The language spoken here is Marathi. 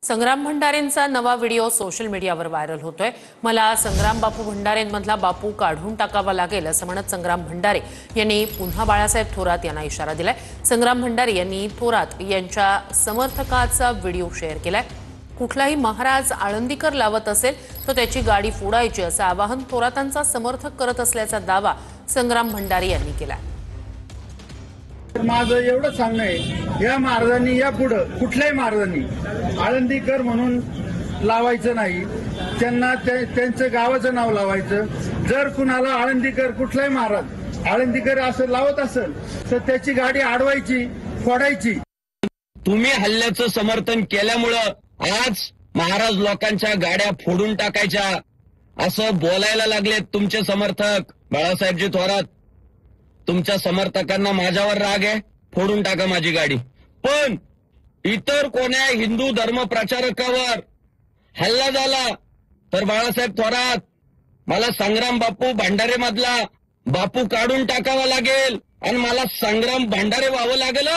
संग्राम भंडारेंचा नवा व्हिडिओ सोशल मीडियावर व्हायरल होतोय। मला संग्राम बापू भंडारेंमधला बापू काढून टाकावा लागेल असं म्हणत संग्राम भंडारे यांनी पुन्हा बाळासाहेब थोरात यांना इशारा दिलाय। संग्राम भंडारे यांनी थोरात यांच्या समर्थकाचा व्हिडिओ शेअर केलाय। कुठलाही महाराज आळंदीकर लावत असेल तर त्याची गाडी फोडायची असं आवाहन थोरातांचा समर्थक करत असल्याचा दावा संग्राम भंडारे यांनी केलाय। माझं एवढं सांगणं आहे, या महाराजांनी यापुढे कुठल्याही महाराजांनी आळंदीकर म्हणून लावायचं नाही, त्यांना त्यांचं गावाचं नाव लावायचं। जर कुणाला आळंदीकर कुठलाही महाराज आळंदीकर असं लावत असेल तर त्याची गाडी अडवायची, फोडायची। तुम्ही हल्ल्याचं समर्थन केल्यामुळं आज महाराज लोकांच्या गाड्या फोडून टाकायच्या असं बोलायला लागलेत तुमचे समर्थक। बाळासाहेबजी थोरात, तुमच्या समर्थकांना माझ्यावर राग आहे, फोडून टाका माझी गाडी। पण इतर कोण्या हिंदू धर्म प्रचारकावर हल्ला झाला तर बाळासाहेब थोरात, मला संग्राम बापू भंडारे मधला बापू काढून टाकावा लागेल आणि मला संग्राम भंडारे व्हावं लागेल।